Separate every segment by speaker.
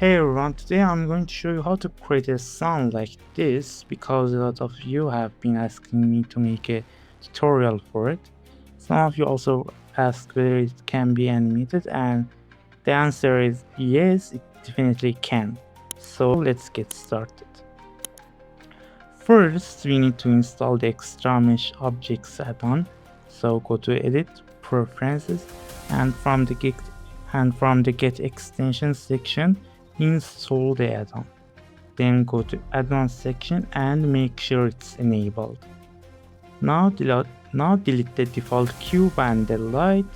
Speaker 1: Hey everyone, today I'm going to show you how to create a sound like this because a lot of you have been asking me to make a tutorial for it. Some of you also asked whether it can be animated, and the answer is yes, it definitely can. So let's get started. First, we need to install the extra mesh objects add-on. So go to Edit, Preferences, and from the Get Extensions section, install the add-on. Then go to Add-on section and make sure it's enabled. Now delete the default cube and the light.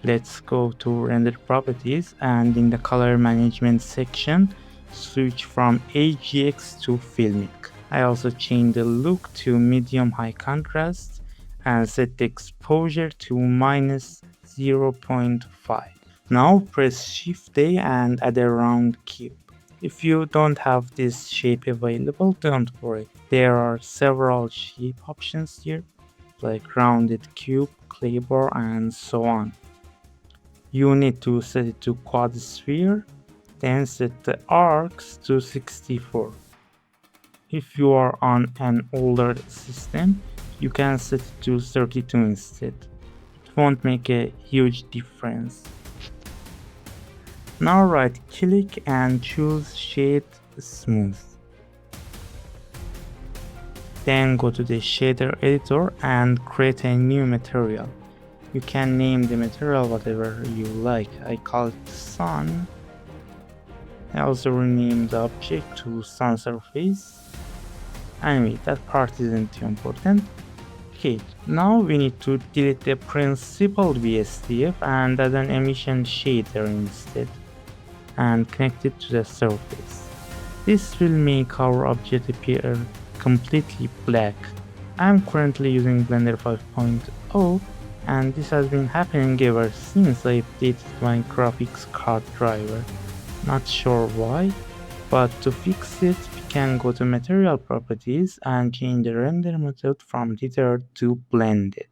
Speaker 1: Let's go to Render Properties, and in the Color Management section, switch from AGX to Filmic. I also changed the look to medium high contrast and set the exposure to minus 0.5. Now press Shift A and add a round cube. If you don't have this shape available, don't worry. There are several shape options here, like rounded cube, clay bar, and so on. You need to set it to quad sphere, then set the arcs to 64. If you are on an older system, you can set it to 32 instead. It won't make a huge difference. Now right click and choose Shade Smooth. Then go to the shader editor and create a new material. You can name the material whatever you like. I call it sun. I also rename the object to sun surface. Anyway, that part isn't too important. Okay, now we need to delete the principal VSDF and add an emission shader instead, and connect it to the surface. This will make our object appear completely black. I'm currently using Blender 5.0, and this has been happening ever since I updated my graphics card driver. Not sure why, but to fix it, we can go to Material Properties and change the render method from Tether to Blended.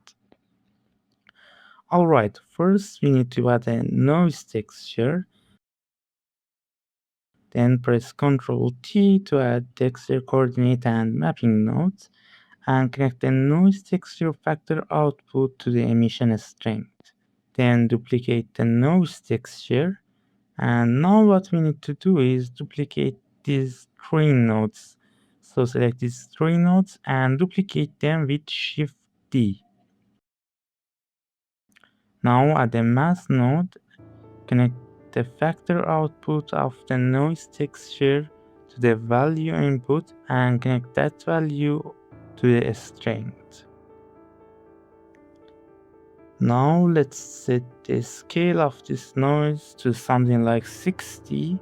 Speaker 1: Alright, first we need to add a noise texture. Then press Ctrl T to add texture coordinate and mapping nodes, and connect the noise texture factor output to the emission strength. Then duplicate the noise texture, and now what we need to do is duplicate these three nodes. So select these three nodes and duplicate them with Shift D. Now add a mask node, connect the factor output of the noise texture to the value input, and connect that value to the strength. Now let's set the scale of this noise to something like 60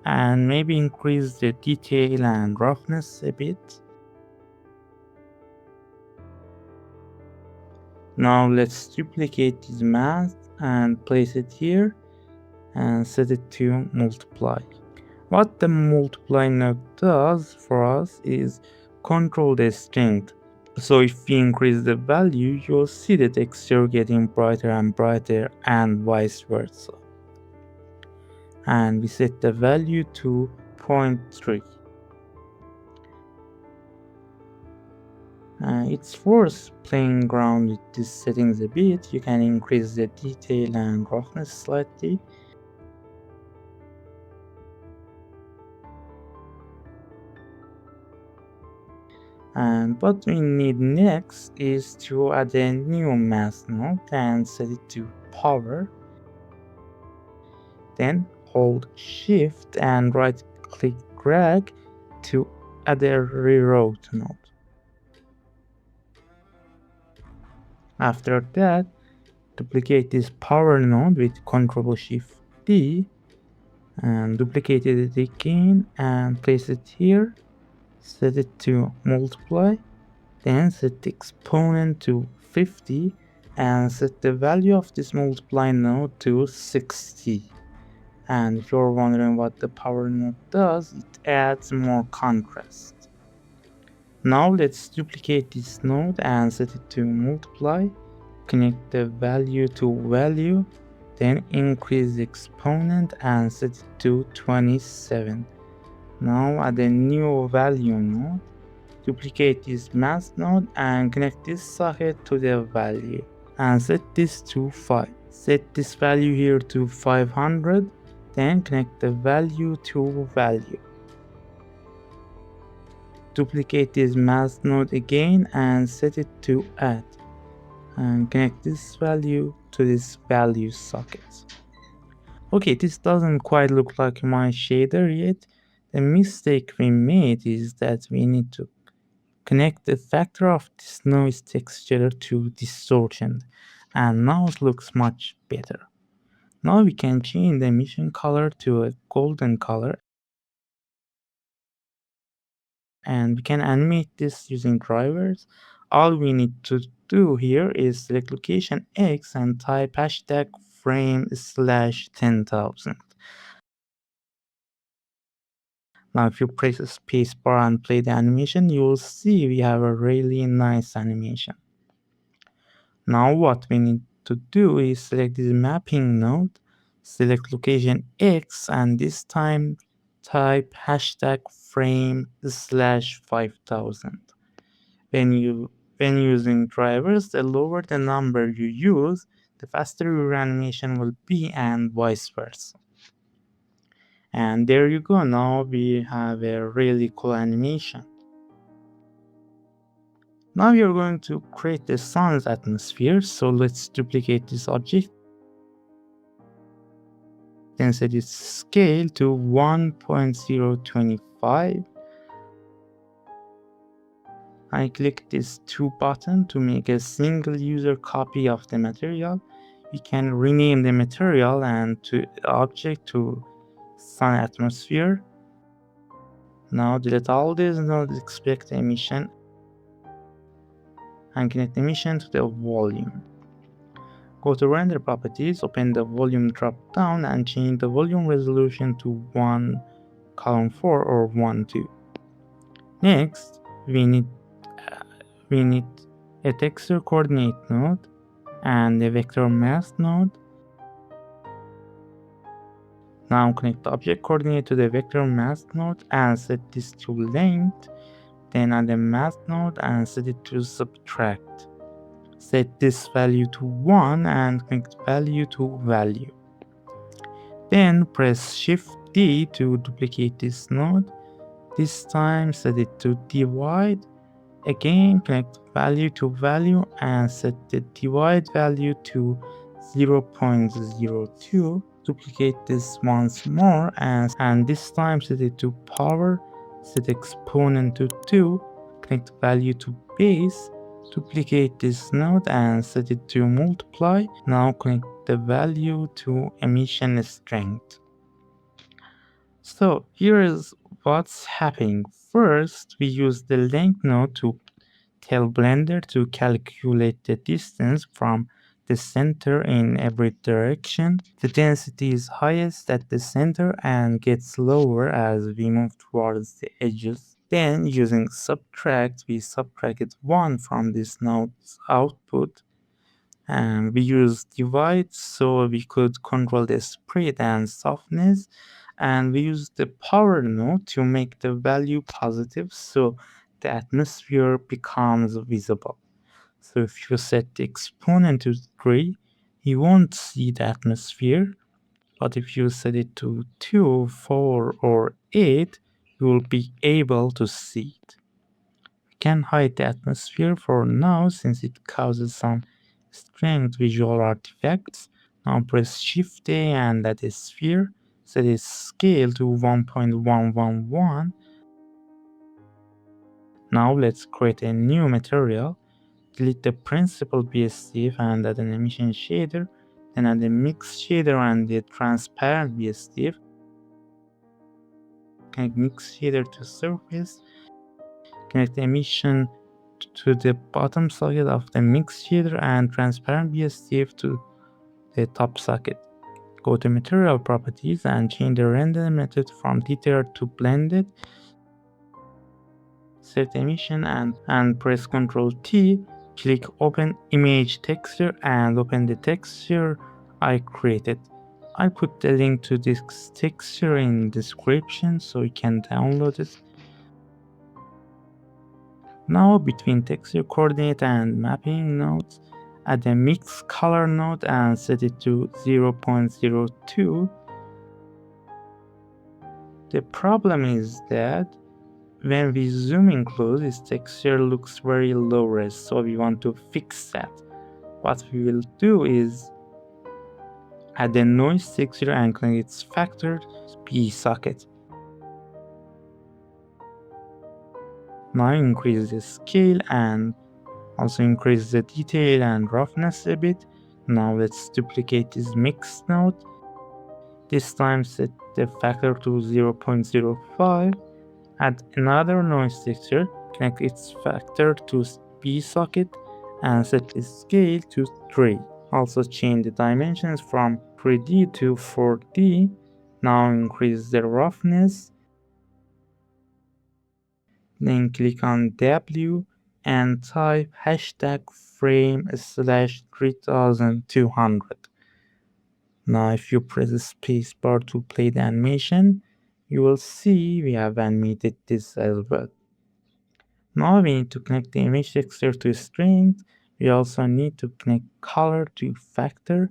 Speaker 1: and maybe increase the detail and roughness a bit. Now let's duplicate this mask and place it here and set it to multiply. What the multiply node does for us is control the strength. So if we increase the value, you'll see the texture getting brighter and brighter, and vice versa. And we set the value to 0.3. It's worth playing around with these settings a bit. You can increase the detail and roughness slightly. And what we need next is to add a new mask node and set it to power. Then hold Shift and right click drag to add a reroute node. After that, duplicate this power node with Ctrl Shift D and duplicate it again and place it here. Set it to multiply, then set the exponent to 50 and set the value of this multiply node to 60. And if you're wondering what the power node does, it adds more contrast. Now let's duplicate this node and set it to multiply, connect the value to value, Then increase the exponent and set it to 27. Now add a new value node. Duplicate this mask node and connect this socket to the value and set this to 5. Set this value here to 500, then connect the value to value. Duplicate this mask node again and set it to add and connect this value to this value socket. Okay, this doesn't quite look like my shader yet. The mistake we made is that we need to connect the factor of this noise texture to distortion, and now it looks much better. Now we can change the emission color to a golden color, and we can animate this using drivers. All we need to do here is select location X and type hashtag frame/10,000. Now if you press the spacebar and play the animation, you will see we have a really nice animation. Now what we need to do is select this mapping node, select location X, and this time type hashtag frame/5000. When using drivers, the lower the number you use, the faster your animation will be, and vice versa. And there you go, now we have a really cool animation. Now we are going to create the sun's atmosphere, so let's duplicate this object. Then set its scale to 1.025. I click this 2 button to make a single user copy of the material. We can rename the material and to object to sun atmosphere. Now delete all these nodes, expect emission, and connect emission to the volume. Go to render properties, open the volume drop down and change the volume resolution to 1 column 4 or 1 2. Next, we need a texture coordinate node and a vector mask node. Now connect the object coordinate to the vector mask node and set this to length. Then add a mask node and set it to subtract. Set this value to 1 and connect value to value. Then press Shift D to duplicate this node. This time set it to divide. Again connect value to value and set the divide value to 0.02. Duplicate this once more and this time set it to power. Set exponent to 2. Connect value to base. Duplicate this node and set it to multiply. Now connect the value to emission strength. So here is what's happening. First, we use the length node to tell Blender to calculate the distance from the center in every direction. The density is highest at the center and gets lower as we move towards the edges. Then using subtract, we subtracted 1 from this node's output. And we use divide so we could control the spread and softness. And we use the power node to make the value positive so the atmosphere becomes visible. So if you set the exponent to 3, you won't see the atmosphere. But if you set it to 2, 4, or 8, you will be able to see it. We can hide the atmosphere for now since it causes some strange visual artifacts. Now press Shift A and add a sphere. Set its scale to 1.111. Now let's create a new material. Delete the principal BSDF and add an emission shader. Then add a mix shader and the transparent BSDF. Connect mix shader to surface. Connect the emission to the bottom socket of the mix shader and transparent BSDF to the top socket. Go to material properties and change the render method from tethered to blended. Set emission and press Ctrl T. Click open image texture and open the texture I created. I put the link to this texture in description so you can download it. Now between texture coordinate and mapping nodes, add a mix color node and set it to 0.02. The problem is that when we zoom in close, this texture looks very low res, so we want to fix that. What we will do is add a noise texture and connect its factor to P socket. Now increase the scale and also increase the detail and roughness a bit. Now let's duplicate this mix node. This time set the factor to 0.05. Add another noise texture, connect its factor to B socket and set the scale to 3. Also change the dimensions from 3D to 4D. Now increase the roughness. Then click on W and type hashtag frame/3200. Now if you press the spacebar to play the animation, you will see we have animated this as well. Now we need to connect the image texture to strength. We also need to connect color to factor.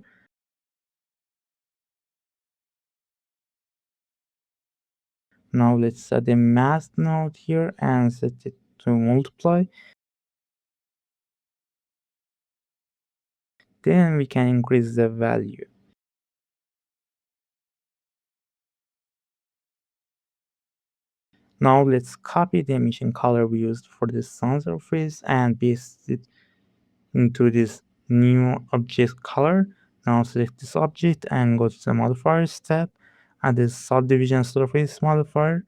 Speaker 1: Now let's add a mask node here and set it to multiply. Then we can increase the value. Now let's copy the emission color we used for the sun surface and paste it into this new object color. Now select this object and go to the modifiers tab. Add the subdivision surface modifier.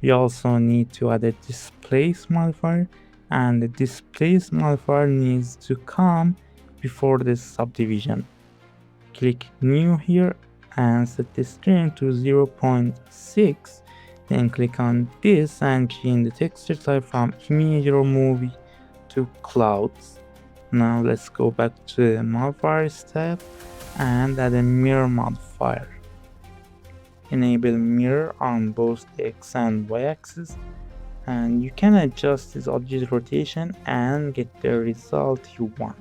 Speaker 1: We also need to add a displace modifier, and the displace modifier needs to come before the subdivision. Click new here and set the string to 0.6. Then click on this and change the texture type from image or movie to clouds. Now let's go back to the modifiers tab and add a mirror modifier. Enable mirror on both the X and Y axis, and you can adjust this object rotation and get the result you want.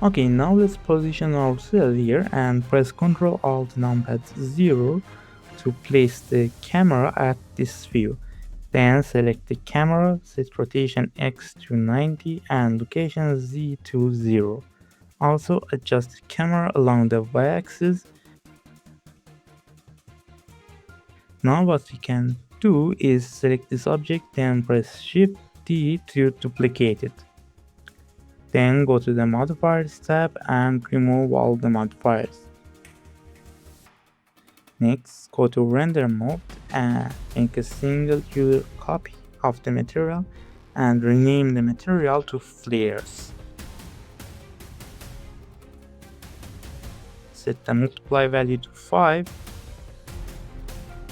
Speaker 1: Okay, now let's position ourselves here and press Ctrl Alt numpad 0 to place the camera at this view. Then select the camera, set rotation X to 90 and location Z to 0. Also adjust the camera along the y-axis. Now what we can do is select this object, then press Shift D to duplicate it. Then go to the modifiers tab and remove all the modifiers. Next, go to render mode and make a single user copy of the material and rename the material to flares. Set the multiply value to 5.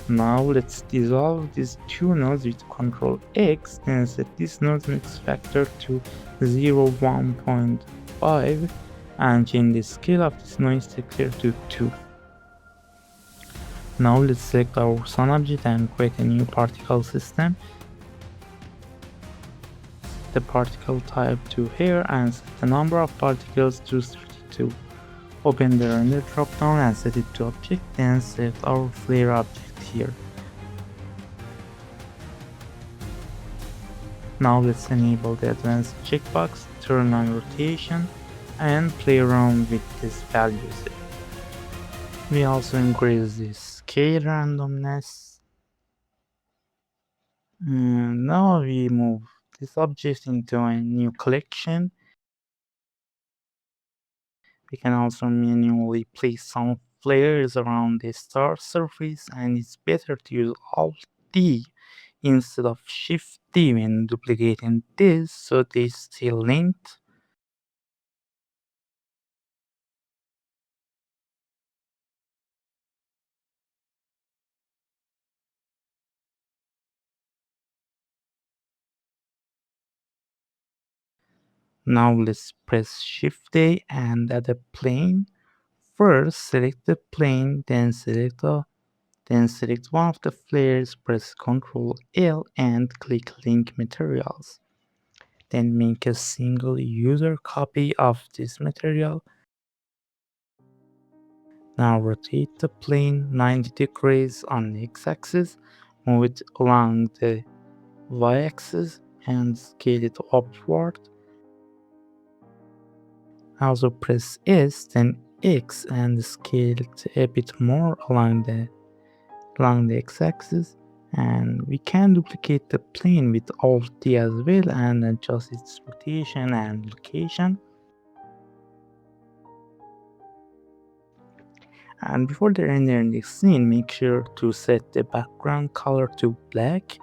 Speaker 1: Now let's dissolve these two nodes with Ctrl X and set this node's mix factor to 1.5 and change the scale of this noise texture to 2. Now let's select our sun object and create a new particle system. Set the particle type to here and set the number of particles to 32. Open the render dropdown and set it to object, then select our flare object here. Now let's enable the advanced checkbox, turn on rotation, and play around with these values. We also increase the scale randomness. And now we move this object into a new collection. We can also manually place some flares around the star surface, and it's better to use Alt D instead of Shift D when duplicating this so they stay linked. Now let's press Shift A and add a plane. First select the plane, then select one of the flares, press Ctrl L and click Link Materials. Then make a single user copy of this material. Now rotate the plane 90 degrees on the x-axis, move it along the y-axis and scale it upward. Also press S then X and scale it a bit more along the x-axis, and we can duplicate the plane with Alt D as well and adjust its rotation and location. And before the rendering the scene, make sure to set the background color to black.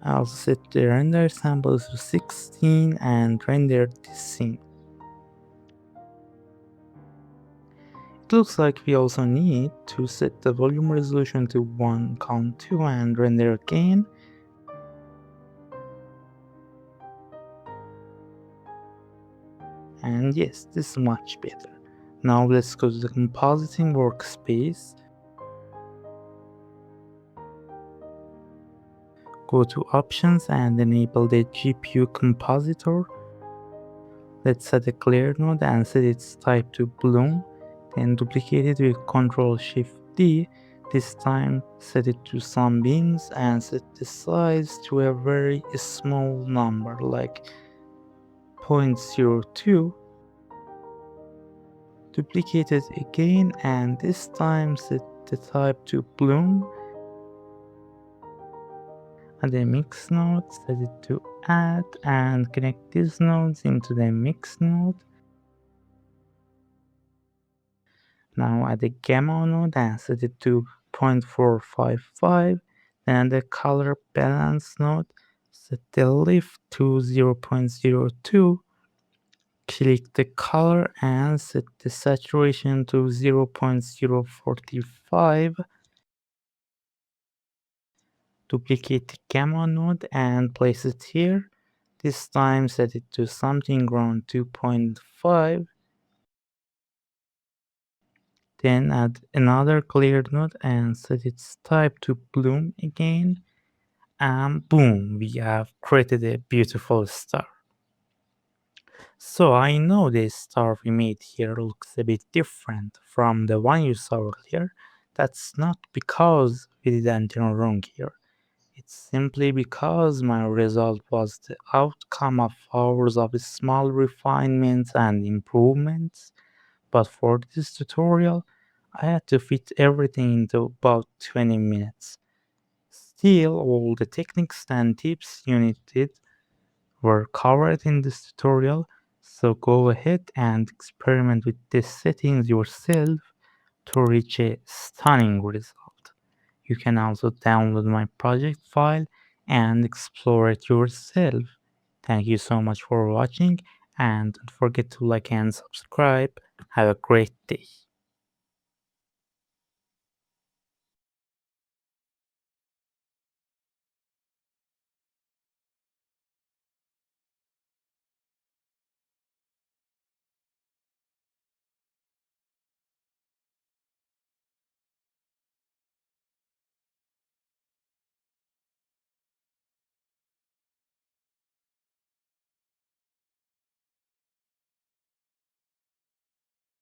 Speaker 1: Also set the render sample to 16 and render this scene. It looks like we also need to set the volume resolution to 1:2 and render again. And yes, this is much better. Now let's go to the compositing workspace. Go to options and enable the GPU compositor. Let's set a clear node and set its type to bloom. Then duplicate it with Ctrl Shift D. This time set it to sunbeams and set the size to a very small number like 0.02. Duplicate it again and this time set the type to bloom. Add a mix node, set it to add and connect these nodes into the mix node. Now add a gamma node and set it to 0.455. Then the color balance node, set the lift to 0.02. Click the color and set the saturation to 0.045. Duplicate the gamma node and place it here. This time set it to something around 2.5. Then add another clear node and set its type to bloom again. And boom, we have created a beautiful star. So I know this star we made here looks a bit different from the one you saw earlier. That's not because we did anything wrong here. It's simply because my result was the outcome of hours of small refinements and improvements. But for this tutorial, I had to fit everything into about 20 minutes. Still, all the techniques and tips you needed were covered in this tutorial, so go ahead and experiment with these settings yourself to reach a stunning result. You can also download my project file and explore it yourself. Thank you so much for watching and don't forget to like and subscribe. Have a great day.